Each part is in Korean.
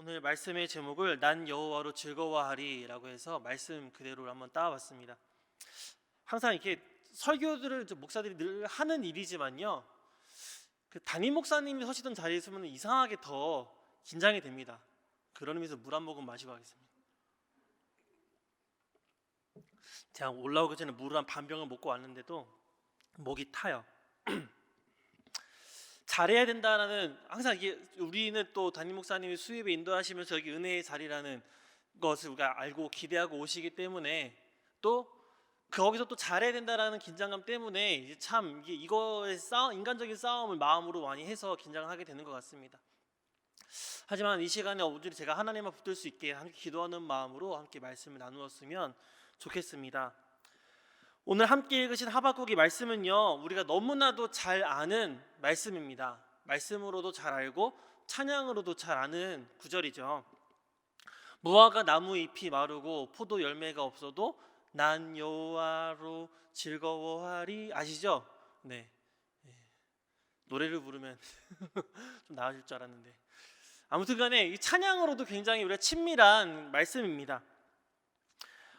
오늘 말씀의 제목을 난 여호와로 즐거워하리라고 해서 말씀 그대로 한번 따와봤습니다. 항상 이렇게 설교들을 목사들이 늘 하는 일이지만요, 그 담임 목사님이 서시던 자리에 있으면 이상하게 더 긴장이 됩니다. 그런 의미에서 물 한 모금 마시고 하겠습니다. 제가 올라오기 전에 물을 한 반 병을 먹고 왔는데도 목이 타요. 잘해야 된다라는, 항상 이게 우리는 또 담임 목사님이 수입에 인도하시면서 여기 은혜의 자리라는 것을 우리가 알고 기대하고 오시기 때문에, 또 거기서 또 잘해야 된다라는 긴장감 때문에 이제 참 이거의 인간적인 싸움을 마음으로 많이 해서 긴장을 하게 되는 것 같습니다. 하지만 이 시간에 오직 제가 하나님만 붙들 수 있게 함께 기도하는 마음으로 함께 말씀을 나누었으면 좋겠습니다. 오늘 함께 읽으신 하박국의 말씀은요, 우리가 너무나도 잘 아는 말씀입니다. 말씀으로도 잘 알고 찬양으로도 잘 아는 구절이죠. 무화과 나무 잎이 마르고 포도 열매가 없어도 난 여호와로 즐거워하리. 아시죠? 네. 노래를 부르면 좀 나아질 줄 알았는데, 아무튼 간에 이 찬양으로도 굉장히 우리가 친밀한 말씀입니다.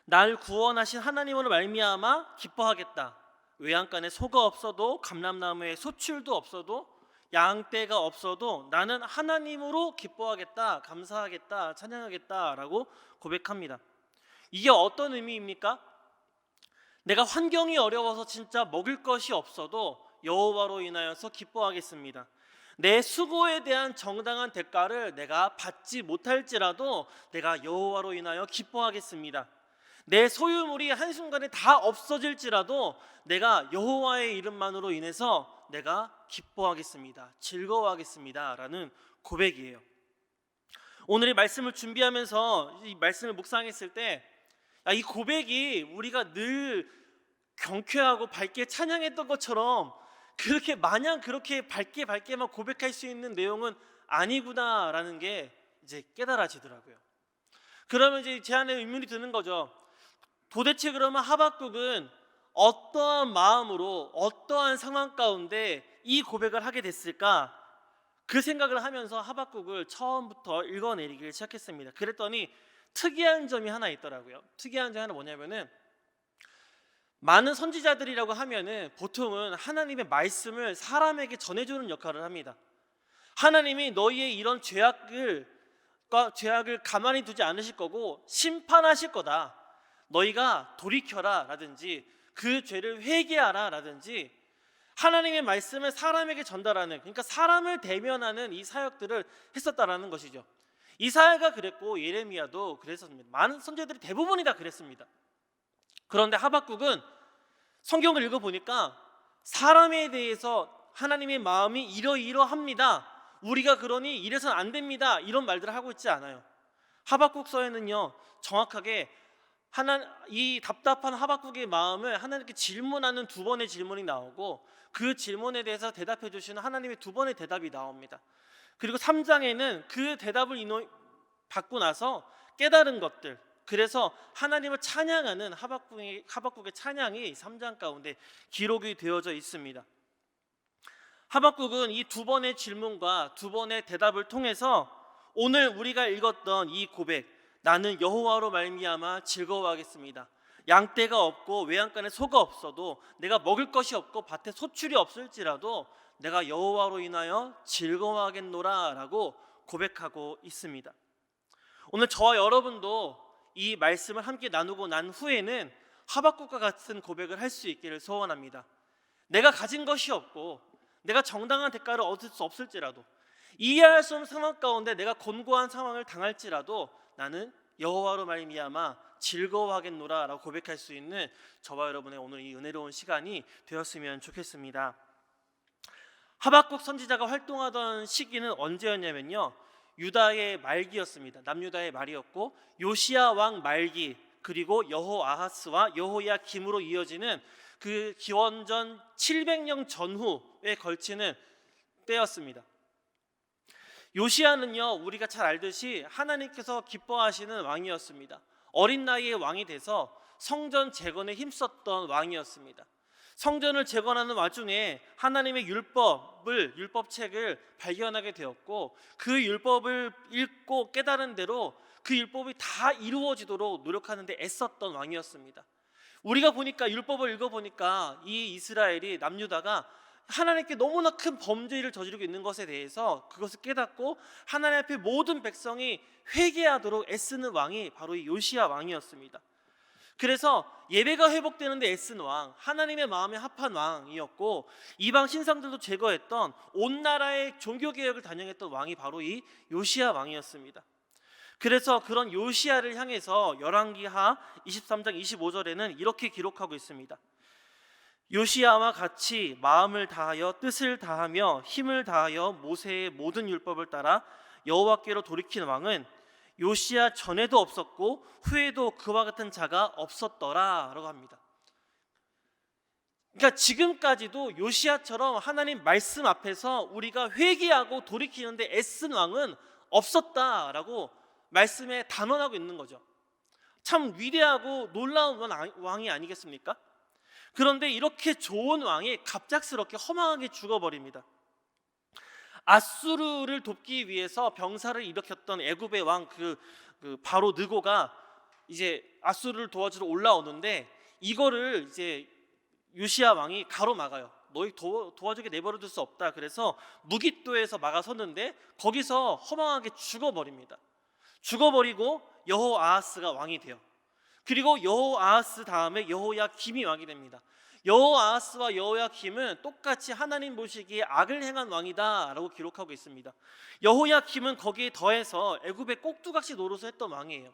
날 구원하신 하나님으로 말미암아 기뻐하겠다. 외양간에 소가 없어도 감람나무에 소출도 없어도 양떼가 없어도 나는 하나님으로 기뻐하겠다, 감사하겠다, 찬양하겠다라고 고백합니다. 이게 어떤 의미입니까? 내가 환경이 어려워서 진짜 먹을 것이 없어도 여호와로 인하여서 기뻐하겠습니다. 내 수고에 대한 정당한 대가를 내가 받지 못할지라도 내가 여호와로 인하여 기뻐하겠습니다. 내 소유물이 한순간에 다 없어질지라도 내가 여호와의 이름만으로 인해서 내가 기뻐하겠습니다, 즐거워하겠습니다 라는 고백이에요. 오늘 이 말씀을 준비하면서 이 말씀을 묵상했을 때, 이 고백이 우리가 늘 경쾌하고 밝게 찬양했던 것처럼 그렇게 마냥 그렇게 밝게만 고백할 수 있는 내용은 아니구나라는 게 이제 깨달아지더라고요. 그러면 이제 제 안에 의문이 드는 거죠. 도대체 그러면 하박국은 어떠한 마음으로 어떠한 상황 가운데 이 고백을 하게 됐을까? 그 생각을 하면서 하박국을 처음부터 읽어내리기 시작했습니다. 그랬더니 특이한 점이 하나 있더라고요. 특이한 점이 하나 뭐냐면은, 많은 선지자들이라고 하면은 보통은 하나님의 말씀을 사람에게 전해주는 역할을 합니다. 하나님이 너희의 이런 죄악을 가만히 두지 않으실 거고 심판하실 거다, 너희가 돌이켜라 라든지 그 죄를 회개하라 라든지 하나님의 말씀을 사람에게 전달하는, 그러니까 사람을 대면하는 이 사역들을 했었다라는 것이죠. 이사야가 그랬고 예레미야도 그랬었습니다. 많은 선지자들이 대부분이 다 그랬습니다. 그런데 하박국은 성경을 읽어보니까 사람에 대해서 하나님의 마음이 이러이러합니다, 우리가 그러니 이래서는 안 됩니다, 이런 말들을 하고 있지 않아요. 하박국서에는요, 정확하게 이 답답한 하박국의 마음을 하나님께 질문하는 두 번의 질문이 나오고, 그 질문에 대해서 대답해 주시는 하나님의 두 번의 대답이 나옵니다. 그리고 3장에는 그 대답을 받고 나서 깨달은 것들, 그래서 하나님을 찬양하는 하박국의 찬양이 3장 가운데 기록이 되어져 있습니다. 하박국은 이 두 번의 질문과 두 번의 대답을 통해서 오늘 우리가 읽었던 이 고백, 나는 여호와로 말미암아 즐거워하겠습니다. 양떼가 없고 외양간에 소가 없어도, 내가 먹을 것이 없고 밭에 소출이 없을지라도 내가 여호와로 인하여 즐거워하겠노라 라고 고백하고 있습니다. 오늘 저와 여러분도 이 말씀을 함께 나누고 난 후에는 하박국과 같은 고백을 할 수 있기를 소원합니다. 내가 가진 것이 없고 내가 정당한 대가를 얻을 수 없을지라도, 이해할 수 없는 상황 가운데 내가 곤고한 상황을 당할지라도 나는 여호와로 말미암아 즐거워하겠노라 라고 고백할 수 있는 저와 여러분의 오늘 이 은혜로운 시간이 되었으면 좋겠습니다. 하박국 선지자가 활동하던 시기는 언제였냐면요, 유다의 말기였습니다. 남유다의 말이었고, 요시야 왕 말기, 그리고 여호아하스와 여호야김으로 이어지는 그 기원전 700년 전후에 걸치는 때였습니다. 요시야는요, 우리가 잘 알듯이 하나님께서 기뻐하시는 왕이었습니다. 어린 나이에 왕이 돼서 성전 재건에 힘썼던 왕이었습니다. 성전을 재건하는 와중에 하나님의 율법책을 발견하게 되었고, 그 율법을 읽고 깨달은 대로 그 율법이 다 이루어지도록 노력하는 데 애썼던 왕이었습니다. 우리가 보니까, 율법을 읽어보니까 이 이스라엘이, 남유다가 하나님께 너무나 큰 범죄를 저지르고 있는 것에 대해서 그것을 깨닫고 하나님 앞에 모든 백성이 회개하도록 애쓰는 왕이 바로 이 요시야 왕이었습니다. 그래서 예배가 회복되는 데 애쓴 왕, 하나님의 마음에 합한 왕이었고, 이방 신상들도 제거했던, 온 나라의 종교개혁을 단행했던 왕이 바로 이 요시야 왕이었습니다. 그래서 그런 요시야를 향해서 열왕기하 23장 25절에는 이렇게 기록하고 있습니다. 요시야와 같이 마음을 다하여 뜻을 다하며 힘을 다하여 모세의 모든 율법을 따라 여호와께로 돌이킨 왕은 요시야 전에도 없었고 후에도 그와 같은 자가 없었더라 라고 합니다. 그러니까 지금까지도 요시야처럼 하나님 말씀 앞에서 우리가 회개하고 돌이키는데 애쓴 왕은 없었다라고 말씀에 단언하고 있는 거죠. 참 위대하고 놀라운 왕이 아니겠습니까? 그런데 이렇게 좋은 왕이 갑작스럽게 허망하게 죽어버립니다. 아수르를 돕기 위해서 병사를 일으켰던 애굽의 왕 그 바로 느고가 이제 아수르를 도와주러 올라오는데, 이거를 이제 요시야 왕이 가로막아요. 너희 도와주게 내버려 둘 수 없다. 그래서 무깃도에서 막아섰는데 거기서 허망하게 죽어버립니다. 죽어버리고 여호아하스가 왕이 돼요. 그리고 여호아하스 다음에 여호야김이 왕이 됩니다. 여호아하스와 여호야김은 똑같이 하나님 보시기에 악을 행한 왕이다 라고 기록하고 있습니다. 여호야김은 거기에 더해서 애굽의 꼭두각시 노릇을 했던 왕이에요.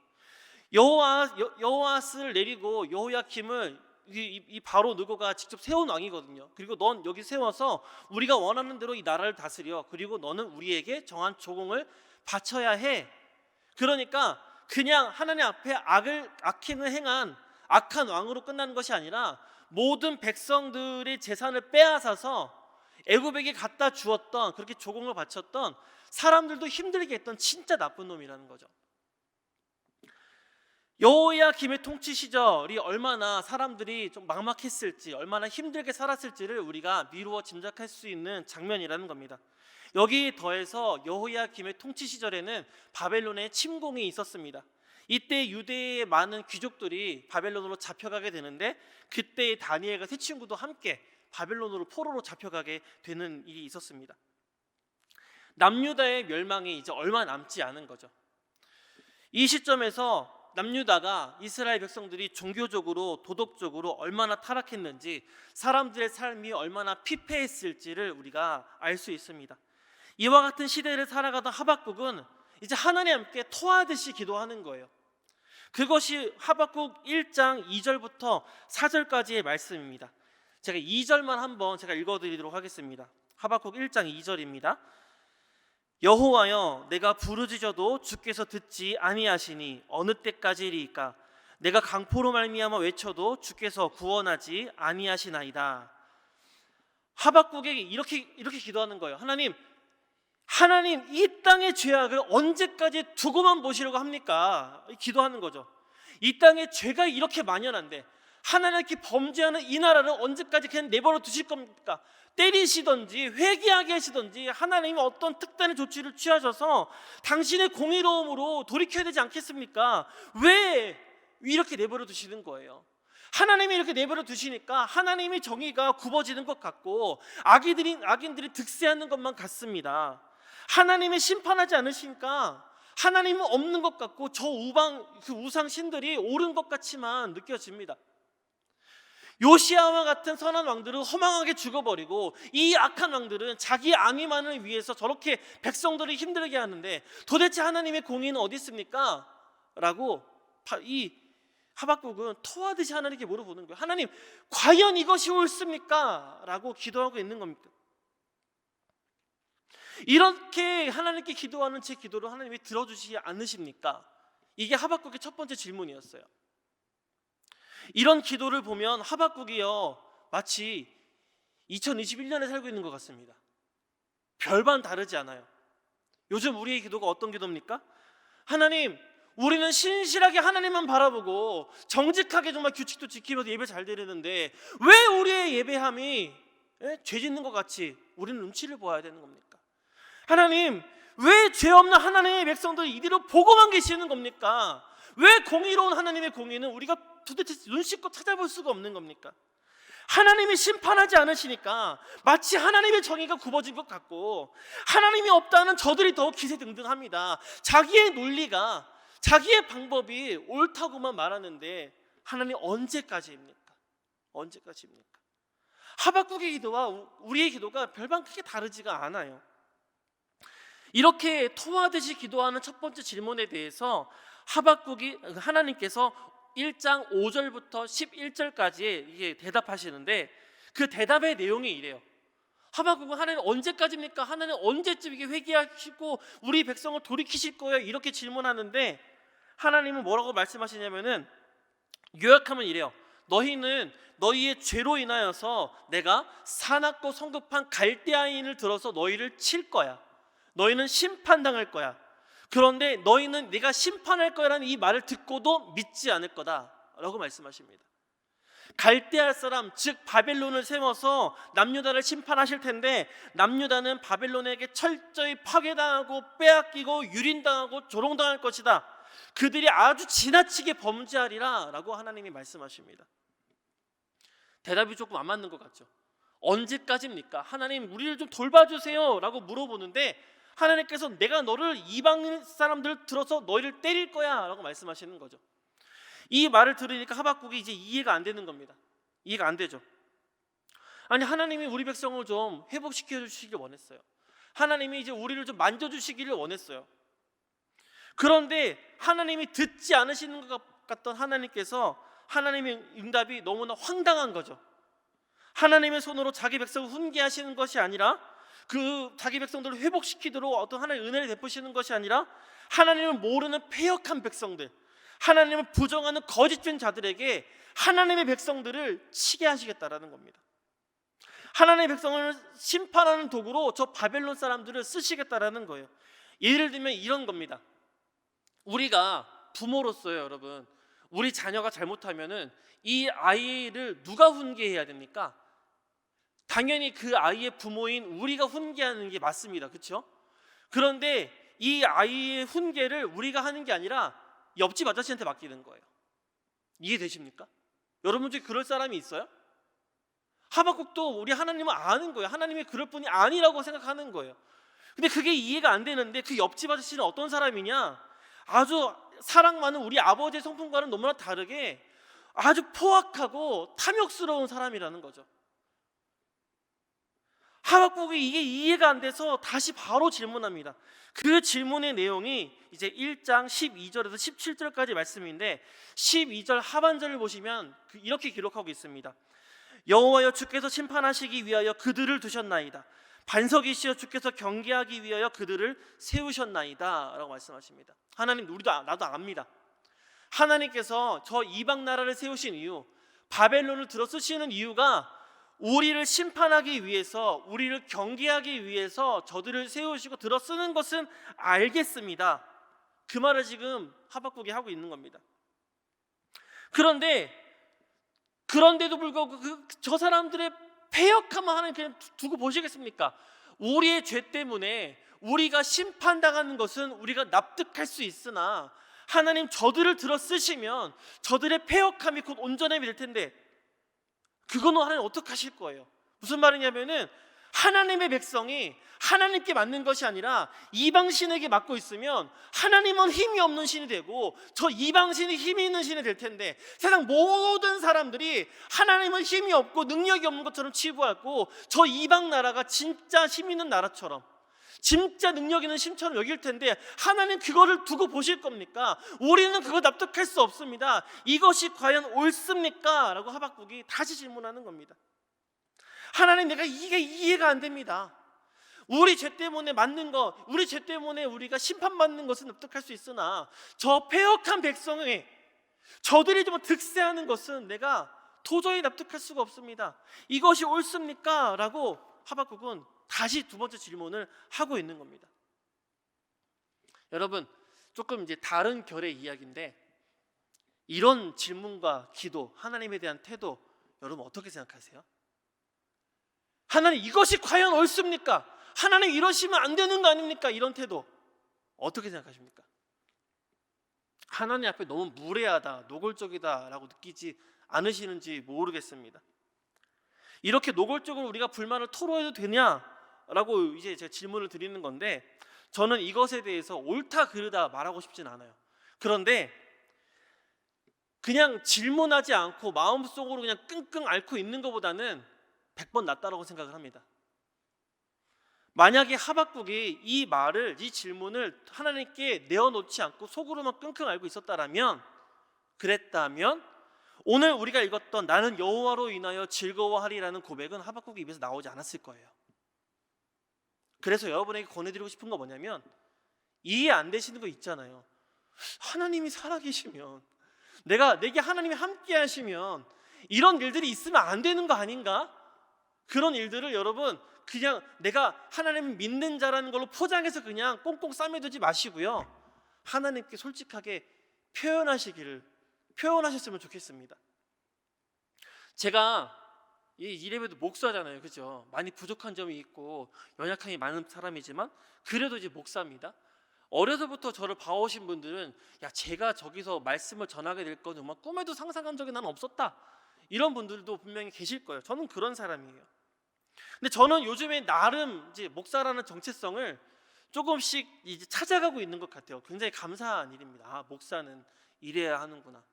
여호아하스를 내리고 여호야김을 이 바로 느고가 직접 세운 왕이거든요. 그리고 넌 여기 세워서 우리가 원하는 대로 이 나라를 다스려. 그리고 너는 우리에게 정한 조공을 바쳐야 해. 그러니까 그냥 하나님 앞에 악행을 행한 악한 왕으로 끝나는 것이 아니라 모든 백성들의 재산을 빼앗아서 애굽에게 갖다 주었던, 그렇게 조공을 바쳤던, 사람들도 힘들게 했던 진짜 나쁜 놈이라는 거죠. 여호야김의 통치 시절이 얼마나 사람들이 좀 막막했을지, 얼마나 힘들게 살았을지를 우리가 미루어 짐작할 수 있는 장면이라는 겁니다. 여기에 더해서 여호야김의 통치 시절에는 바벨론의 침공이 있었습니다. 이때 유대의 많은 귀족들이 바벨론으로 잡혀가게 되는데, 그때 다니엘과 세 친구도 함께 바벨론으로 포로로 잡혀가게 되는 일이 있었습니다. 남유다의 멸망이 이제 얼마 남지 않은 거죠. 이 시점에서 남유다가, 이스라엘 백성들이 종교적으로 도덕적으로 얼마나 타락했는지, 사람들의 삶이 얼마나 피폐했을지를 우리가 알 수 있습니다. 이와 같은 시대를 살아가던 하박국은 이제 하나님께 토하듯이 기도하는 거예요. 그것이 하박국 1장 2절부터 4절까지의 말씀입니다. 제가 2절만 한번 제가 읽어드리도록 하겠습니다. 하박국 1장 2절입니다. 여호와여, 내가 부르짖어도 주께서 듣지 아니하시니 어느 때까지리이까? 내가 강포로 말미암아 외쳐도 주께서 구원하지 아니하시나이다. 하박국에게 이렇게 기도하는 거예요. 하나님, 이 땅의 죄악을 언제까지 두고만 보시려고 합니까? 기도하는 거죠. 이 땅에 죄가 이렇게 만연한데 하나님께 범죄하는 이 나라를 언제까지 그냥 내버려 두실 겁니까? 때리시던지 회개하게 하시던지 하나님이 어떤 특단의 조치를 취하셔서 당신의 공의로움으로 돌이켜야 되지 않겠습니까? 왜 이렇게 내버려 두시는 거예요? 하나님이 이렇게 내버려 두시니까 하나님의 정의가 굽어지는 것 같고 악인들이 득세하는 것만 같습니다. 하나님이 심판하지 않으시니까 하나님은 없는 것 같고 저 우상 신들이 옳은 것 같지만 느껴집니다. 요시야와 같은 선한 왕들은 허망하게 죽어버리고, 이 악한 왕들은 자기 안위만을 위해서 저렇게 백성들을 힘들게 하는데 도대체 하나님의 공의는 어디 있습니까? 라고 이 하박국은 토하듯이 하나님께 물어보는 거예요. 하나님, 과연 이것이 옳습니까? 라고 기도하고 있는 겁니다. 이렇게 하나님께 기도하는 제 기도를 하나님이 들어주시지 않으십니까? 이게 하박국의 첫 번째 질문이었어요. 이런 기도를 보면 하박국이요, 마치 2021년에 살고 있는 것 같습니다. 별반 다르지 않아요. 요즘 우리의 기도가 어떤 기도입니까? 하나님, 우리는 신실하게 하나님만 바라보고 정직하게 정말 규칙도 지키면서 예배 잘 드리는데 왜 우리의 예배함이 죄 짓는 것 같이 우리는 눈치를 보아야 되는 겁니까? 하나님, 왜 죄 없는 하나님의 백성들 이대로 보고만 계시는 겁니까? 왜 공의로운 하나님의 공의는 우리가 도대체 눈 씻고 찾아볼 수가 없는 겁니까? 하나님이 심판하지 않으시니까 마치 하나님의 정의가 굽어진 것 같고, 하나님이 없다는 저들이 더 기세등등합니다. 자기의 논리가, 자기의 방법이 옳다고만 말하는데 하나님 언제까지입니까? 언제까지입니까? 하박국의 기도와 우리의 기도가 별반 크게 다르지가 않아요. 이렇게 토하듯이 기도하는 첫 번째 질문에 대해서 하나님께서 1장 5절부터 11절까지 이게 대답하시는데, 그 대답의 내용이 이래요. 하박국은 하나님 언제까지입니까? 하나님 언제쯤 이게 회개하시고 우리 백성을 돌이키실 거예요? 이렇게 질문하는데 하나님은 뭐라고 말씀하시냐면은, 요약하면 이래요. 너희는 너희의 죄로 인하여서 내가 사납고 성급한 갈대아인을 들어서 너희를 칠 거야. 너희는 심판당할 거야. 그런데 너희는 내가 심판할 거라는 이 말을 듣고도 믿지 않을 거다 라고 말씀하십니다. 갈대아 사람, 즉 바벨론을 세워서 남유다를 심판하실 텐데, 남유다는 바벨론에게 철저히 파괴당하고 빼앗기고 유린당하고 조롱당할 것이다. 그들이 아주 지나치게 범죄하리라 라고 하나님이 말씀하십니다. 대답이 조금 안 맞는 것 같죠? 언제까지입니까? 하나님, 우리를 좀 돌봐주세요 라고 물어보는데 하나님께서 내가 너를 이방 사람들 들어서 너희를 때릴 거야 라고 말씀하시는 거죠. 이 말을 들으니까 하박국이 이제 이해가 안 되는 겁니다. 이해가 안 되죠. 아니, 하나님이 우리 백성을 좀 회복시켜 주시길 원했어요. 하나님이 이제 우리를 좀 만져주시기를 원했어요. 그런데 하나님이 듣지 않으시는 것 같던 하나님께서, 하나님의 응답이 너무나 황당한 거죠. 하나님의 손으로 자기 백성을 훈계하시는 것이 아니라, 그 자기 백성들을 회복시키도록 어떤 하나님의 은혜를 베푸시는 것이 아니라, 하나님을 모르는 패역한 백성들, 하나님을 부정하는 거짓된 자들에게 하나님의 백성들을 치게 하시겠다라는 겁니다. 하나님의 백성을 심판하는 도구로 저 바벨론 사람들을 쓰시겠다라는 거예요. 예를 들면 이런 겁니다. 우리가 부모로서요, 여러분, 우리 자녀가 잘못하면은 이 아이를 누가 훈계해야 됩니까? 당연히 그 아이의 부모인 우리가 훈계하는 게 맞습니다. 그렇죠? 그런데 이 아이의 훈계를 우리가 하는 게 아니라 옆집 아저씨한테 맡기는 거예요. 이해되십니까? 여러분 중에 그럴 사람이 있어요? 하박국도 우리 하나님은 아는 거예요. 하나님이 그럴 분이 아니라고 생각하는 거예요. 근데 그게 이해가 안 되는데, 그 옆집 아저씨는 어떤 사람이냐? 아주 사랑 많은 우리 아버지의 성품과는 너무나 다르게 아주 포악하고 탐욕스러운 사람이라는 거죠. 하박국이 이게 이해가 안 돼서 다시 바로 질문합니다. 그 질문의 내용이 이제 1장 12절에서 17절까지 말씀인데, 12절 하반절을 보시면 이렇게 기록하고 있습니다. 여호와여, 주께서 심판하시기 위하여 그들을 두셨나이다. 반석이시여, 주께서 경계하기 위하여 그들을 세우셨나이다 라고 말씀하십니다. 하나님, 나도 압니다. 하나님께서 저 이방 나라를 세우신 이유, 바벨론을 들어 쓰시는 이유가 우리를 심판하기 위해서, 우리를 경계하기 위해서 저들을 세우시고 들어 쓰는 것은 알겠습니다. 그 말을 지금 하박국이 하고 있는 겁니다. 그런데도 불구하고 저 사람들의 패역함을 하나님 그냥 두고 보시겠습니까? 우리의 죄 때문에 우리가 심판당하는 것은 우리가 납득할 수 있으나, 하나님 저들을 들어 쓰시면 저들의 패역함이 곧 온전함이 될 텐데, 그거는 하나님 어떻게 하실 거예요? 무슨 말이냐면은, 하나님의 백성이 하나님께 맞는 것이 아니라 이방신에게 맞고 있으면 하나님은 힘이 없는 신이 되고 저 이방신이 힘이 있는 신이 될 텐데, 세상 모든 사람들이 하나님은 힘이 없고 능력이 없는 것처럼 치부하고 저 이방 나라가 진짜 힘 있는 나라처럼, 진짜 능력 있는 신처럼 여길 텐데, 하나님 그거를 두고 보실 겁니까? 우리는 그거 납득할 수 없습니다. 이것이 과연 옳습니까? 라고 하박국이 다시 질문하는 겁니다. 하나님, 내가 이게 이해가 안 됩니다. 우리 죄 때문에 맞는 것, 우리 죄 때문에 우리가 심판받는 것은 납득할 수 있으나 저 패역한 백성이 저들이 좀 득세하는 것은 내가 도저히 납득할 수가 없습니다. 이것이 옳습니까? 라고 하박국은 다시 두 번째 질문을 하고 있는 겁니다. 여러분, 조금 이제 다른 결의 이야기인데, 이런 질문과 기도, 하나님에 대한 태도, 여러분 어떻게 생각하세요? 하나님 이것이 과연 옳습니까? 하나님 이러시면 안 되는 거 아닙니까? 이런 태도 어떻게 생각하십니까? 하나님 앞에 너무 무례하다, 노골적이다 라고 느끼지 않으시는지 모르겠습니다. 이렇게 노골적으로 우리가 불만을 토로해도 되냐라고 이제 제가 질문을 드리는 건데, 저는 이것에 대해서 옳다 그르다 말하고 싶진 않아요. 그런데 그냥 질문하지 않고 마음속으로 그냥 끙끙 앓고 있는 것보다는 100번 낫다라고 생각을 합니다. 만약에 하박국이 이 말을, 이 질문을 하나님께 내어놓지 않고 속으로만 끙끙 앓고 있었다라면, 그랬다면 오늘 우리가 읽었던 나는 여호와로 인하여 즐거워하리라는 고백은 하박국 입에서 나오지 않았을 거예요. 그래서 여러분에게 권해드리고 싶은 거 뭐냐면, 이해 안 되시는 거 있잖아요. 하나님이 살아계시면, 내게 하나님이 함께 하시면 이런 일들이 있으면 안 되는 거 아닌가? 그런 일들을 여러분 그냥 내가 하나님을 믿는 자라는 걸로 포장해서 그냥 꽁꽁 싸매두지 마시고요, 하나님께 솔직하게 표현하셨으면 좋겠습니다. 제가 이래봬도 목사잖아요, 그죠? 많이 부족한 점이 있고 연약함이 많은 사람이지만 그래도 이제 목사입니다. 어려서부터 저를 봐오신 분들은, 야, 제가 저기서 말씀을 전하게 될 건 정말 꿈에도 상상한 적이 나는 없었다, 이런 분들도 분명히 계실 거예요. 저는 그런 사람이에요. 근데 저는 요즘에 나름 이제 목사라는 정체성을 조금씩 이제 찾아가고 있는 것 같아요. 굉장히 감사한 일입니다. 아, 목사는 이래야 하는구나.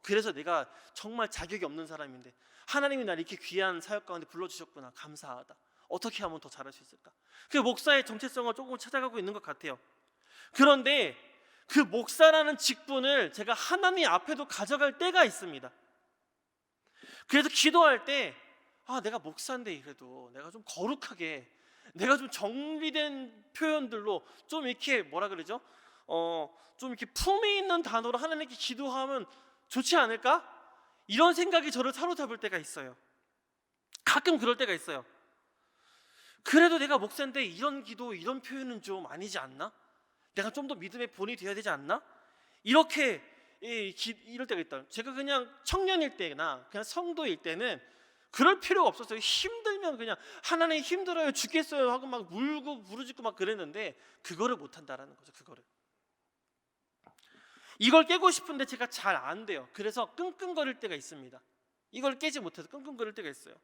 그래서 내가 정말 자격이 없는 사람인데 하나님이 나를 이렇게 귀한 사역 가운데 불러주셨구나, 감사하다. 어떻게 하면 더 잘할 수 있을까? 그 목사의 정체성을 조금 찾아가고 있는 것 같아요. 그런데 그 목사라는 직분을 제가 하나님 앞에도 가져갈 때가 있습니다. 그래서 기도할 때, 내가 목사인데 이래도 내가 좀 거룩하게, 내가 좀 정리된 표현들로 좀 이렇게 뭐라 그러죠? 좀 이렇게 품위 있는 단어로 하나님께 기도하면 좋지 않을까? 이런 생각이 저를 사로잡을 때가 있어요. 가끔 그럴 때가 있어요. 그래도 내가 목사인데 이런 기도, 이런 표현은 좀 아니지 않나? 내가 좀 더 믿음의 본이 되어야 되지 않나? 이렇게 이럴 때가 있다. 제가 그냥 청년일 때나 그냥 성도일 때는 그럴 필요가 없었어요. 힘들면 그냥 하나님 힘들어요, 죽겠어요 하고 막 울고 부르짖고 막 그랬는데, 그거를 못한다라는 거죠. 이걸 깨고 싶은데 제가 잘 안 돼요. 그래서 끙끙거릴 때가 있습니다. 이걸 깨지 못해서 끙끙거릴 때가 있어요.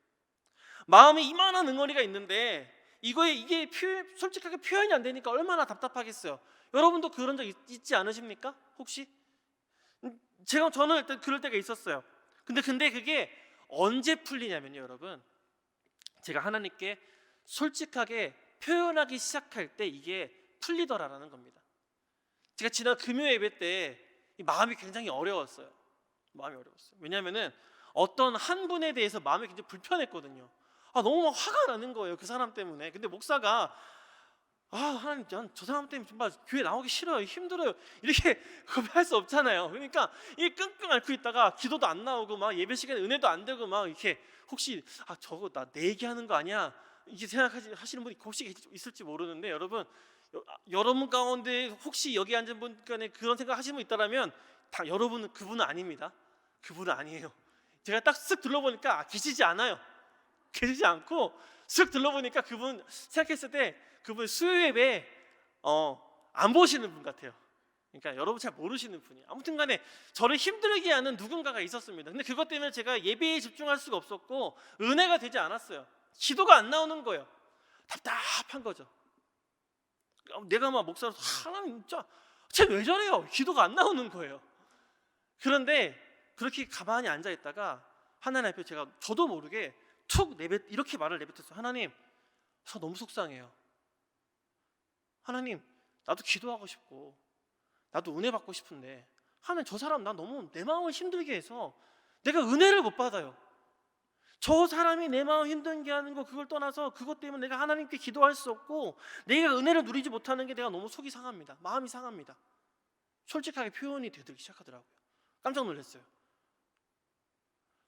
마음에 이만한 응어리가 있는데 이게 솔직하게 표현이 안 되니까 얼마나 답답하겠어요. 여러분도 그런 적 있지 않으십니까? 혹시? 저는 일단 그럴 때가 있었어요. 근데 그게 언제 풀리냐면요, 여러분, 제가 하나님께 솔직하게 표현하기 시작할 때 이게 풀리더라라는 겁니다. 제가 지난 금요 예배 때 마음이 굉장히 어려웠어요. 왜냐하면은 어떤 한 분에 대해서 마음이 굉장히 불편했거든요. 너무 화가 나는 거예요, 그 사람 때문에. 근데 목사가, 하나님, 저 사람 때문에 정말 교회 나오기 싫어요, 힘들어요, 이렇게 고백할 수 없잖아요. 그러니까 이 끙끙 앓고 있다가 기도도 안 나오고 막 예배 시간에 은혜도 안 되고 막 이렇게, 혹시 저거 나 내 얘기하는 거 아니야, 이렇게 생각하시는 분이 혹시 있을지 모르는데, 여러분 가운데 혹시 여기 앉은 분 간에 그런 생각 하시는 분 있다라면 그분은 아닙니다. 그분은 아니에요. 제가 딱 쓱 둘러보니까 계시지 않아요. 계시지 않고 쓱 둘러보니까 그분 생각했을 때 그분 수요 예배 안 보시는 분 같아요. 그러니까 여러분 잘 모르시는 분이에요. 아무튼 간에 저를 힘들게 하는 누군가가 있었습니다. 근데 그것 때문에 제가 예배에 집중할 수가 없었고 은혜가 되지 않았어요. 기도가 안 나오는 거예요. 답답한 거죠. 내가 막 목사로서, 하나님 진짜 쟤 왜 저래요? 기도가 안 나오는 거예요. 그런데 그렇게 가만히 앉아 있다가 하나님 앞에 제가 저도 모르게 이렇게 말을 내뱉었어요. 하나님, 저 너무 속상해요. 하나님, 나도 기도하고 싶고 나도 은혜 받고 싶은데 하나님, 저 사람 나 너무 내 마음을 힘들게 해서 내가 은혜를 못 받아요. 저 사람이 내 마음 힘들게 하는 거, 그걸 떠나서 그것 때문에 내가 하나님께 기도할 수 없고 내가 은혜를 누리지 못하는 게 내가 너무 속이 상합니다. 마음이 상합니다. 솔직하게 표현이 되기 시작하더라고요. 깜짝 놀랐어요.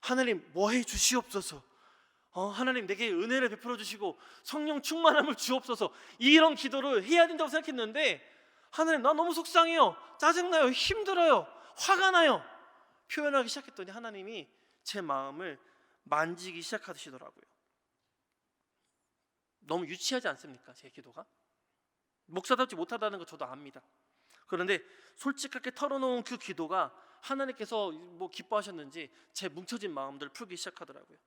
하나님, 뭐 해 주시옵소서. 하나님, 내게 은혜를 베풀어 주시고 성령 충만함을 주옵소서. 이런 기도를 해야 된다고 생각했는데 하나님, 나 너무 속상해요, 짜증나요, 힘들어요, 화가 나요 표현하기 시작했더니 하나님이 제 마음을 만지기 시작하시더라고요. 너무 유치하지 않습니까? 제 기도가 목사답지 못하다는 거 저도 압니다. 그런데 솔직하게 털어놓은 그 기도가 하나님께서 뭐 기뻐하셨는지 제 뭉쳐진 마음들을 풀기 시작하더라고요.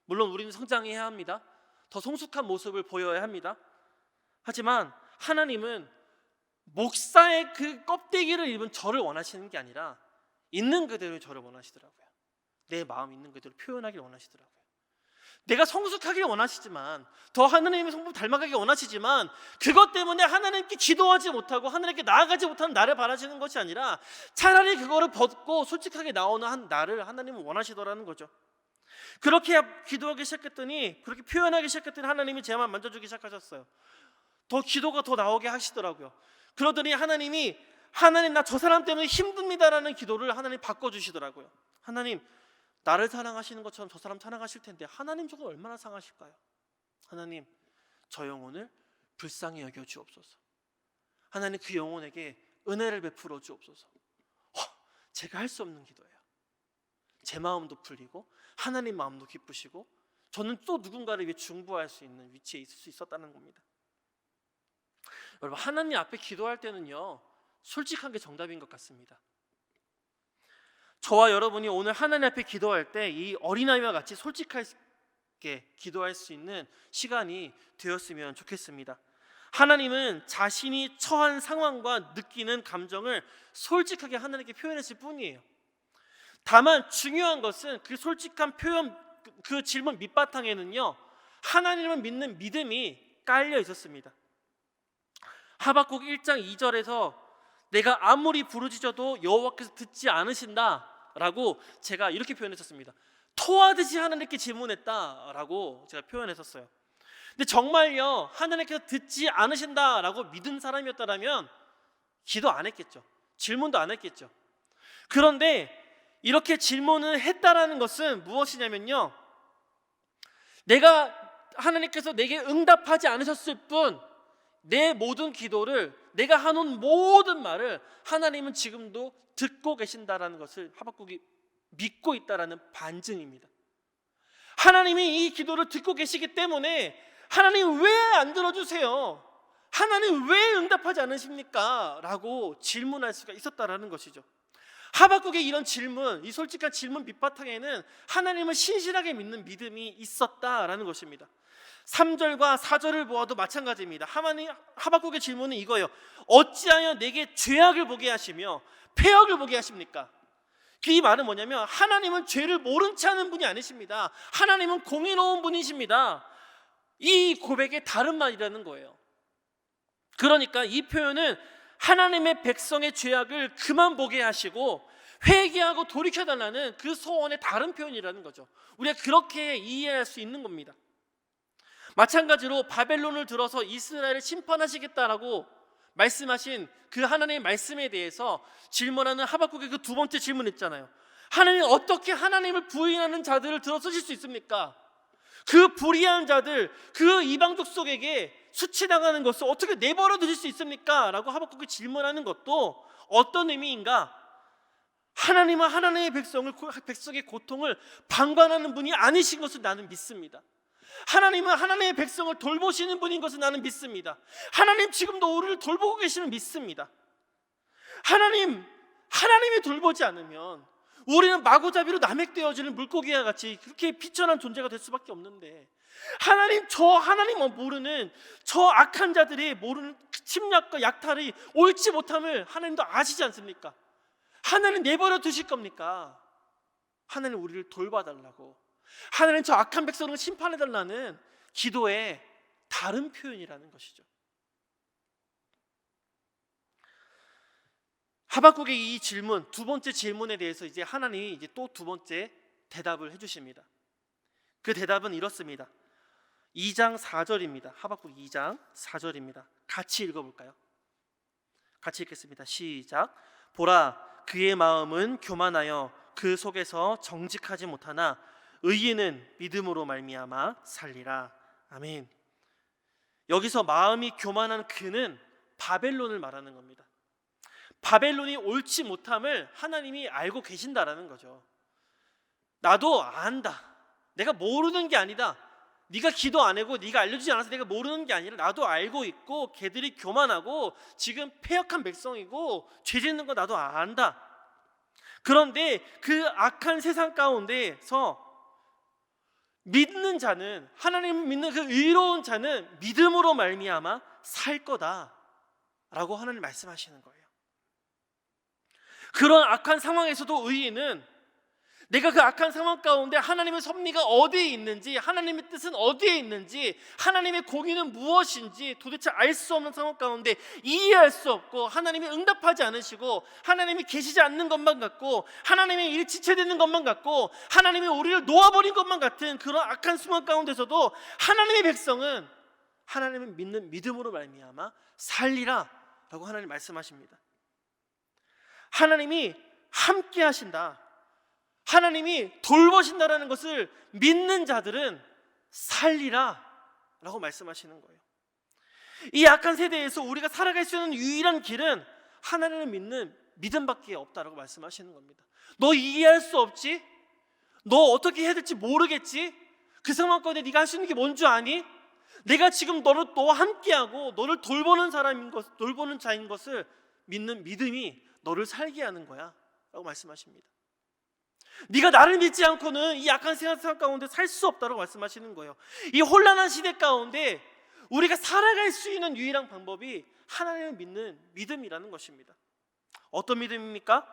물론 우리는 성장해야 합니다. 더 성숙한 모습을 보여야 합니다. 하지만 하나님은 목사의 그 껍데기를 입은 저를 원하시는 게 아니라 있는 그대로 저를 원하시더라고요. 내 마음 있는 그대로 표현하길 원하시더라고요. 내가 성숙하길 원하시지만, 더 하나님의 성품 닮아가길 원하시지만, 그것 때문에 하나님께 기도하지 못하고 하나님께 나아가지 못하는 나를 바라시는 것이 아니라 차라리 그거를 벗고 솔직하게 나오는 한 나를 하나님은 원하시더라는 거죠. 그렇게 기도하기 시작했더니, 그렇게 표현하기 시작했더니 하나님이 제 마음 만져주기 시작하셨어요. 더 기도가 더 나오게 하시더라고요. 그러더니 하나님, 나 저 사람 때문에 힘듭니다라는 기도를 하나님 바꿔주시더라고요. 하나님, 나를 사랑하시는 것처럼 저 사람 사랑하실 텐데 하나님 저거 얼마나 상하실까요? 하나님, 저 영혼을 불쌍히 여겨 주옵소서. 하나님, 그 영혼에게 은혜를 베풀어 주옵소서. 제가 할 수 없는 기도예요. 제 마음도 풀리고 하나님 마음도 기쁘시고 저는 또 누군가를 위해 중보할 수 있는 위치에 있을 수 있었다는 겁니다. 여러분, 하나님 앞에 기도할 때는요, 솔직한 게 정답인 것 같습니다. 저와 여러분이 오늘 하나님 앞에 기도할 때 이 어린아이와 같이 솔직하게 기도할 수 있는 시간이 되었으면 좋겠습니다. 하나님은 자신이 처한 상황과 느끼는 감정을 솔직하게 하나님께 표현했을 뿐이에요. 다만 중요한 것은 그 솔직한 표현, 그 질문 밑바탕에는요, 하나님을 믿는 믿음이 깔려 있었습니다. 하박국 1장 2절에서 내가 아무리 부르짖어도 여호와께서 듣지 않으신다라고 제가 이렇게 표현했었습니다. 토하듯이 하나님께 질문했다라고 제가 표현했었어요. 근데 정말요, 하나님께서 듣지 않으신다라고 믿은 사람이었다면 기도 안 했겠죠. 질문도 안 했겠죠. 그런데 이렇게 질문을 했다라는 것은 무엇이냐면요, 하나님께서 내게 응답하지 않으셨을 뿐 내 모든 기도를, 내가 하는 모든 말을 하나님은 지금도 듣고 계신다라는 것을 하박국이 믿고 있다라는 반증입니다. 하나님이 이 기도를 듣고 계시기 때문에 하나님 왜 안 들어주세요? 하나님 왜 응답하지 않으십니까? 라고 질문할 수가 있었다라는 것이죠. 하박국의 이런 질문, 이 솔직한 질문 밑바탕에는 하나님을 신실하게 믿는 믿음이 있었다라는 것입니다. 3절과 4절을 보아도 마찬가지입니다. 하박국의 질문은 이거예요. 어찌하여 내게 죄악을 보게 하시며 패역을 보게 하십니까? 이 말은 뭐냐면 하나님은 죄를 모른 채 하는 분이 아니십니다. 하나님은 공의로운 분이십니다. 이 고백의 다른 말이라는 거예요. 그러니까 이 표현은 하나님의 백성의 죄악을 그만 보게 하시고 회개하고 돌이켜달라는 그 소원의 다른 표현이라는 거죠. 우리가 그렇게 이해할 수 있는 겁니다. 마찬가지로 바벨론을 들어서 이스라엘을 심판하시겠다라고 말씀하신 그 하나님의 말씀에 대해서 질문하는 하박국의 그 두 번째 질문 있잖아요. 하나님, 어떻게 하나님을 부인하는 자들을 들어서실 수 있습니까? 그 불의한 자들, 그 이방 족속에게 수치당하는 것을 어떻게 내버려 두실 수 있습니까? 라고 하박국이 질문하는 것도 어떤 의미인가? 하나님은 하나님의 백성의 고통을 방관하는 분이 아니신 것을 나는 믿습니다. 하나님은 하나님의 백성을 돌보시는 분인 것을 나는 믿습니다. 하나님 지금도 우리를 돌보고 계시는 믿습니다. 하나님이 돌보지 않으면 우리는 마구잡이로 남획되어지는 물고기와 같이 그렇게 비천한 존재가 될 수밖에 없는데, 하나님만 모르는 저 악한 자들이 모르는 침략과 약탈이 옳지 못함을 하나님도 아시지 않습니까? 하나님 내버려 두실 겁니까? 하나님 우리를 돌봐달라고, 하나님 저 악한 백성을 심판해달라는 기도의 다른 표현이라는 것이죠. 하박국의 이 질문, 두 번째 질문에 대해서 이제 하나님이 이제 또 두 번째 대답을 해주십니다. 그 대답은 이렇습니다. 2장 4절입니다. 하박국 2장 4절입니다. 같이 읽어볼까요? 같이 읽겠습니다. 시작. 보라, 그의 마음은 교만하여 그 속에서 정직하지 못하나 의인은 믿음으로 말미암아 살리라. 아멘. 여기서 마음이 교만한 그는 바벨론을 말하는 겁니다. 바벨론이 옳지 못함을 하나님이 알고 계신다라는 거죠. 나도 안다. 내가 모르는 게 아니다. 네가 기도 안 하고 네가 알려주지 않아서 내가 모르는 게 아니라 나도 알고 있고 걔들이 교만하고 지금 패역한 백성이고 죄 짓는 거 나도 안다. 그런데 그 악한 세상 가운데서 믿는 자는, 하나님을 믿는 그 의로운 자는 믿음으로 말미암아 살 거다라고 하나님 말씀하시는 거예요. 그런 악한 상황에서도 의인은 내가 그 악한 상황 가운데 하나님의 섭리가 어디에 있는지, 하나님의 뜻은 어디에 있는지, 하나님의 공의는 무엇인지 도대체 알 수 없는 상황 가운데 이해할 수 없고, 하나님이 응답하지 않으시고 하나님이 계시지 않는 것만 같고, 하나님의 일이 지체되는 것만 같고, 하나님이 우리를 놓아버린 것만 같은 그런 악한 상황 가운데서도 하나님의 백성은 하나님을 믿는 믿음으로 말미암아 살리라 라고 하나님 말씀하십니다. 하나님이 함께 하신다, 하나님이 돌보신다라는 것을 믿는 자들은 살리라 라고 말씀하시는 거예요. 이 악한 세대에서 우리가 살아갈 수 있는 유일한 길은 하나님을 믿는 믿음밖에 없다라고 말씀하시는 겁니다. 너 이해할 수 없지? 너 어떻게 해야 될지 모르겠지? 그 상황 가운데 네가 할 수 있는 게 뭔 줄 아니? 내가 지금 너와 함께하고 너를 돌보는 사람인 것, 돌보는 자인 것을 믿는 믿음이 너를 살게 하는 거야 라고 말씀하십니다. 네가 나를 믿지 않고는 이 악한 세상 가운데 살 수 없다고 말씀하시는 거예요. 이 혼란한 시대 가운데 우리가 살아갈 수 있는 유일한 방법이 하나님을 믿는 믿음이라는 것입니다. 어떤 믿음입니까?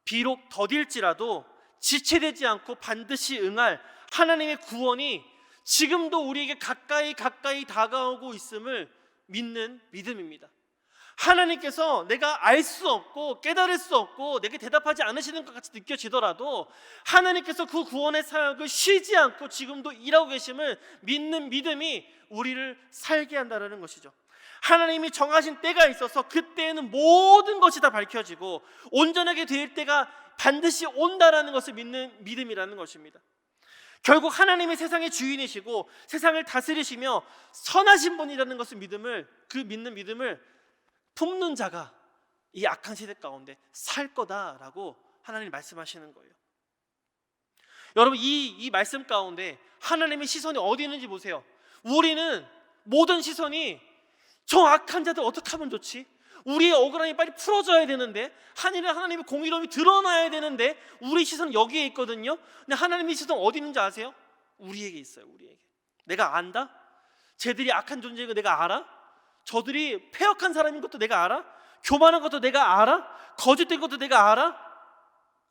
비록 더딜지라도 지체되지 않고 반드시 응할 하나님의 구원이 지금도 우리에게 가까이 다가오고 있음을 믿는 믿음입니다. 하나님께서 내가 알 수 없고 깨달을 수 없고 내게 대답하지 않으시는 것 같이 느껴지더라도 하나님께서 그 구원의 사역을 쉬지 않고 지금도 일하고 계심을 믿는 믿음이 우리를 살게 한다는 것이죠. 하나님이 정하신 때가 있어서 그때에는 모든 것이 다 밝혀지고 온전하게 될 때가 반드시 온다라는 것을 믿는 믿음이라는 것입니다. 결국 하나님이 세상의 주인이시고 세상을 다스리시며 선하신 분이라는 것을 믿는 믿음을 품는 자가 이 악한 세대 가운데 살 거다라고 하나님 말씀하시는 거예요. 여러분, 이 말씀 가운데 하나님의 시선이 어디 있는지 보세요. 우리는 모든 시선이 저 악한 자들 어떻게 하면 좋지? 우리의 억울함이 빨리 풀어져야 되는데, 하나님의 공의로움이 드러나야 되는데 우리 시선은 여기에 있거든요. 근데 하나님의 시선 어디 있는지 아세요? 우리에게 있어요. 우리에게. 내가 안다? 쟤들이 악한 존재인 거 내가 알아? 저들이 패역한 사람인 것도 내가 알아? 교만한 것도 내가 알아? 거짓된 것도 내가 알아?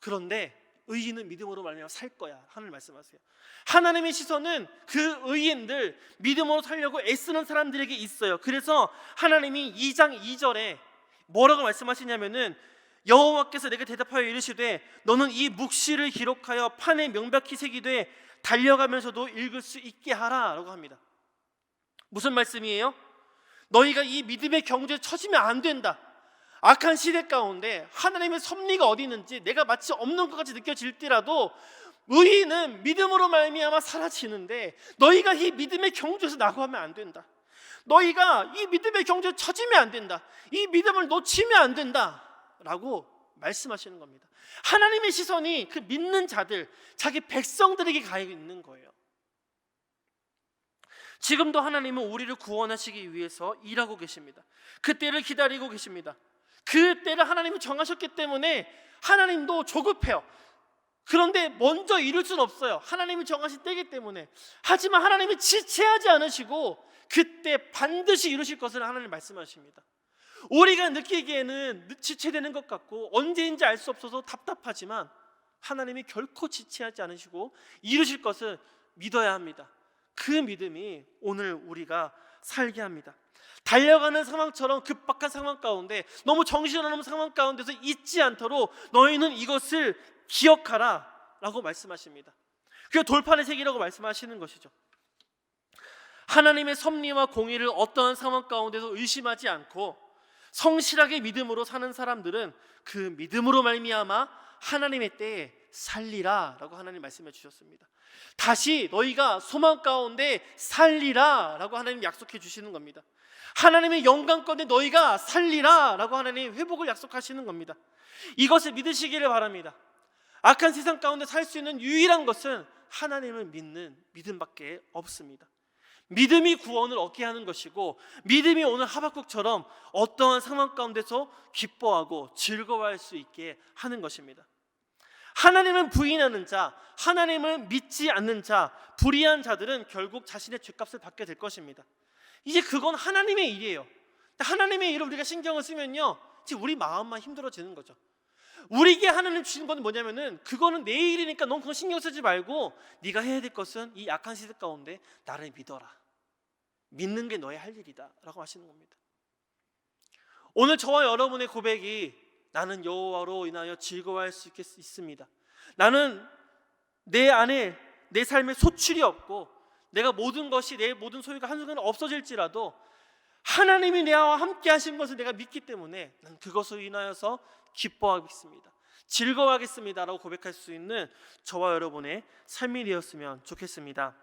그런데 의인은 믿음으로 말미암아 살 거야 하나님 말씀하세요. 하나님의 시선은 그 의인들, 믿음으로 살려고 애쓰는 사람들에게 있어요. 그래서 하나님이 2장 2절에 뭐라고 말씀하시냐면은 여호와께서 내게 대답하여 이르시되 너는 이 묵시를 기록하여 판에 명백히 새기되 달려가면서도 읽을 수 있게 하라 라고 합니다. 무슨 말씀이에요? 너희가 이 믿음의 경주에 처지면 안 된다. 악한 시대 가운데 하나님의 섭리가 어디 있는지 내가 마치 없는 것 같이 느껴질지라도 의인은 믿음으로 말미암아 사라지는데 너희가 이 믿음의 경주에서 낙오하면 안 된다. 너희가 이 믿음의 경주에 처지면 안 된다. 이 믿음을 놓치면 안 된다 라고 말씀하시는 겁니다. 하나님의 시선이 그 믿는 자들, 자기 백성들에게 가 있는 거예요. 지금도 하나님은 우리를 구원하시기 위해서 일하고 계십니다. 그 때를 기다리고 계십니다. 그 때를 하나님이 정하셨기 때문에 하나님도 조급해요. 그런데 먼저 이룰 수는 없어요. 하나님이 정하신 때이기 때문에. 하지만 하나님이 지체하지 않으시고 그때 반드시 이루실 것을 하나님 말씀하십니다. 우리가 느끼기에는 지체되는 것 같고 언제인지 알 수 없어서 답답하지만 하나님이 결코 지체하지 않으시고 이루실 것을 믿어야 합니다. 그 믿음이 오늘 우리가 살게 합니다. 달려가는 상황처럼 급박한 상황 가운데 너무 정신없는 상황 가운데서 잊지 않도록 너희는 이것을 기억하라 라고 말씀하십니다. 그 돌판의 색이라고 말씀하시는 것이죠. 하나님의 섭리와 공의를 어떠한 상황 가운데서 의심하지 않고 성실하게 믿음으로 사는 사람들은 그 믿음으로 말미암아 하나님의 때에 살리라 라고 하나님 말씀해 주셨습니다. 다시 너희가 소망 가운데 살리라 라고 하나님 약속해 주시는 겁니다. 하나님의 영광 가운데 너희가 살리라 라고 하나님 회복을 약속하시는 겁니다. 이것을 믿으시기를 바랍니다. 악한 세상 가운데 살 수 있는 유일한 것은 하나님을 믿는 믿음밖에 없습니다. 믿음이 구원을 얻게 하는 것이고, 믿음이 오늘 하박국처럼 어떠한 상황 가운데서 기뻐하고 즐거워할 수 있게 하는 것입니다. 하나님을 부인하는 자, 하나님을 믿지 않는 자, 불의한 자들은 결국 자신의 죄값을 받게 될 것입니다. 이제 그건 하나님의 일이에요. 하나님의 일을 우리가 신경을 쓰면요, 지금 우리 마음만 힘들어지는 거죠. 우리에게 하나님 주신 건 뭐냐면은, 그거는 내 일이니까 넌 그거 신경 쓰지 말고 네가 해야 될 것은 이 약한 시대 가운데 나를 믿어라. 믿는 게 너의 할 일이다 라고 하시는 겁니다. 오늘 저와 여러분의 고백이 나는 여호와로 인하여 즐거워할 수 있습니다. 나는 내 안에 내 삶에 소출이 없고 내가 모든 것이, 내 모든 소유가 한순간에 없어질지라도 하나님이 나와 함께 하신 것을 내가 믿기 때문에 난 그것을 인하여서 기뻐하겠습니다, 즐거워하겠습니다 라고 고백할 수 있는 저와 여러분의 삶이 되었으면 좋겠습니다.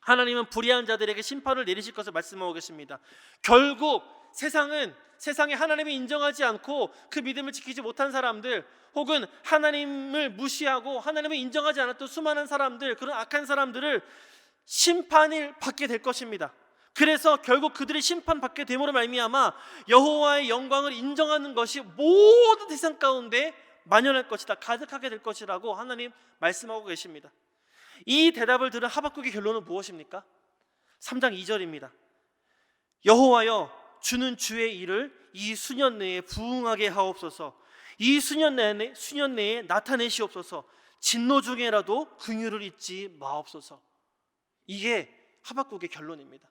하나님은 불의한 자들에게 심판을 내리실 것을 말씀하고 계십니다. 결국 세상에 하나님을 인정하지 않고 그 믿음을 지키지 못한 사람들, 혹은 하나님을 무시하고 하나님을 인정하지 않았던 수많은 사람들, 그런 악한 사람들을 심판을 받게 될 것입니다. 그래서 결국 그들이 심판받게 됨으로 말미암아 여호와의 영광을 인정하는 것이 모든 세상 가운데 만연할 것이다, 가득하게 될 것이라고 하나님 말씀하고 계십니다. 이 대답을 들은 하박국의 결론은 무엇입니까? 3장 2절입니다. 여호와여, 주는 주의 일을 이 수년 내에 부응하게 하옵소서. 이 수년 내에 나타내시옵소서. 진노 중에라도 긍휼을 잊지 마옵소서. 이게 하박국의 결론입니다.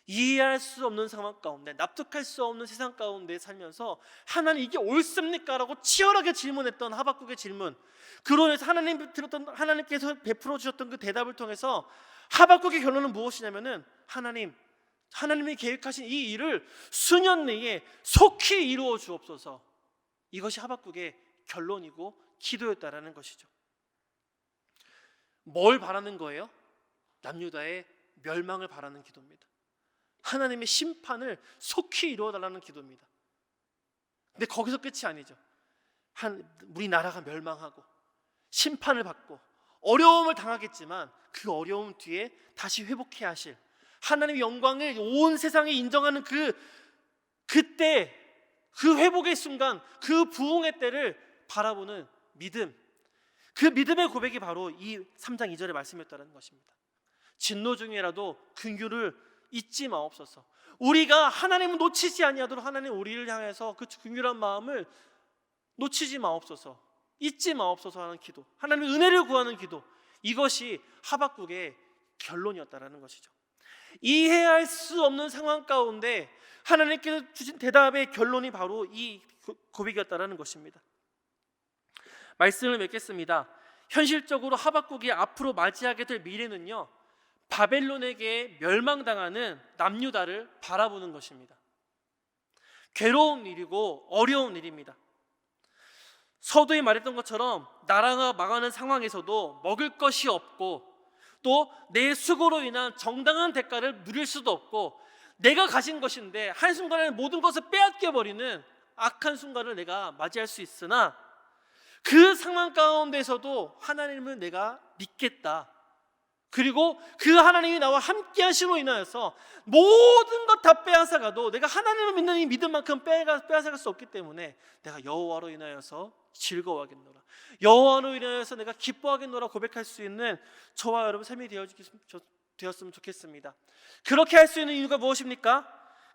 이해할 수 없는 상황 가운데, 납득할 수 없는 세상 가운데 살면서 하나님 이게 옳습니까? 라고 치열하게 질문했던 하박국의 질문, 그로 인해서 하나님께서 베풀어 주셨던 그 대답을 통해서 하박국의 결론은 무엇이냐면은, 하나님이 계획하신 이 일을 수년 내에 속히 이루어 주옵소서. 이것이 하박국의 결론이고 기도였다라는 것이죠. 뭘 바라는 거예요? 남유다의 멸망을 바라는 기도입니다. 하나님의 심판을 속히 이루어달라는 기도입니다. 근데 거기서 끝이 아니죠. 우리나라가 멸망하고 심판을 받고 어려움을 당하겠지만 그 어려움 뒤에 다시 회복해야 하실 하나님의 영광을 온 세상에 인정하는 그때, 그 회복의 순간, 그 부흥의 때를 바라보는 믿음, 그 믿음의 고백이 바로 이 3장 2절의 말씀이었다는 것입니다. 진노 중에라도 긍휼을 잊지 마옵소서. 우리가 하나님을 놓치지 아니하도록 하나님 우리를 향해서 그 긍휼한 마음을 놓치지 마옵소서, 잊지 마옵소서 하는 기도, 하나님의 은혜를 구하는 기도, 이것이 하박국의 결론이었다는 것이죠. 이해할 수 없는 상황 가운데 하나님께서 주신 대답의 결론이 바로 이 고백이었다는 것입니다. 말씀을 맺겠습니다. 현실적으로 하박국이 앞으로 맞이하게 될 미래는요, 바벨론에게 멸망당하는 남유다를 바라보는 것입니다. 괴로운 일이고 어려운 일입니다. 서두에 말했던 것처럼 나라가 망하는 상황에서도 먹을 것이 없고, 또 내 수고로 인한 정당한 대가를 누릴 수도 없고, 내가 가진 것인데 한순간에 모든 것을 빼앗겨버리는 악한 순간을 내가 맞이할 수 있으나, 그 상황 가운데서도 하나님을 내가 믿겠다, 그리고 그 하나님이 나와 함께 하심으로 인하여서 모든 것 다 빼앗아가도 내가 하나님을 믿는 이 믿음만큼 빼앗아갈 수 없기 때문에 내가 여호와로 인하여서 즐거워하겠노라, 여호와로 인하여서 내가 기뻐하겠노라 고백할 수 있는 저와 여러분 삶이 되었으면 좋겠습니다. 그렇게 할 수 있는 이유가 무엇입니까?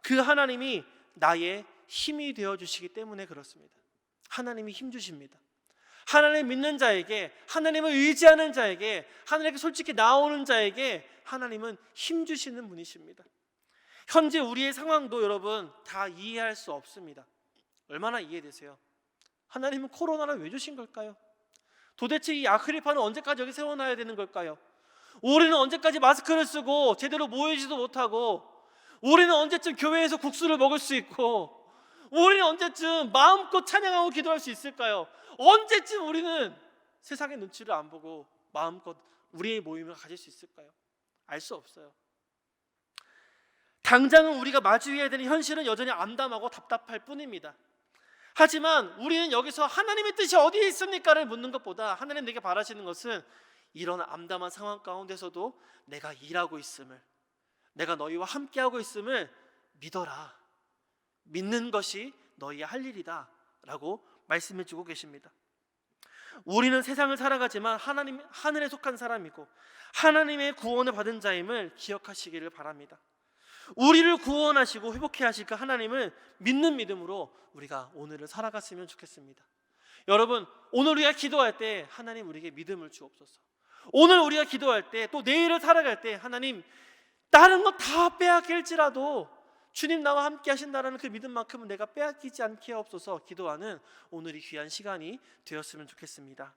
그 하나님이 나의 힘이 되어주시기 때문에 그렇습니다. 하나님이 힘 주십니다. 하나님을 믿는 자에게, 하나님을 의지하는 자에게, 하나님께 솔직히 나오는 자에게 하나님은 힘 주시는 분이십니다. 현재 우리의 상황도 여러분 다 이해할 수 없습니다. 얼마나 이해되세요? 하나님은 코로나를 왜 주신 걸까요? 도대체 이 아크릴판을 언제까지 여기 세워놔야 되는 걸까요? 우리는 언제까지 마스크를 쓰고 제대로 모이지도 못하고, 우리는 언제쯤 교회에서 국수를 먹을 수 있고, 우리는 언제쯤 마음껏 찬양하고 기도할 수 있을까요? 언제쯤 우리는 세상의 눈치를 안 보고 마음껏 우리의 모임을 가질 수 있을까요? 알 수 없어요. 당장은 우리가 마주해야 되는 현실은 여전히 암담하고 답답할 뿐입니다. 하지만 우리는 여기서 하나님의 뜻이 어디에 있습니까를 묻는 것보다 하나님 내게 바라시는 것은 이런 암담한 상황 가운데서도 내가 일하고 있음을, 내가 너희와 함께하고 있음을 믿어라. 믿는 것이 너희의 할 일이다 라고 말씀해 주고 계십니다. 우리는 세상을 살아가지만 하나님 하늘에 속한 사람이고 하나님의 구원을 받은 자임을 기억하시기를 바랍니다. 우리를 구원하시고 회복해 하실 그 하나님을 믿는 믿음으로 우리가 오늘을 살아갔으면 좋겠습니다. 여러분, 오늘 우리가 기도할 때 하나님 우리에게 믿음을 주옵소서. 오늘 우리가 기도할 때, 또 내일을 살아갈 때 하나님 다른 거 다 빼앗길지라도 주님 나와 함께 하신다는 그 믿음만큼은 내가 빼앗기지 않게 하옵소서 기도하는 오늘이 귀한 시간이 되었으면 좋겠습니다.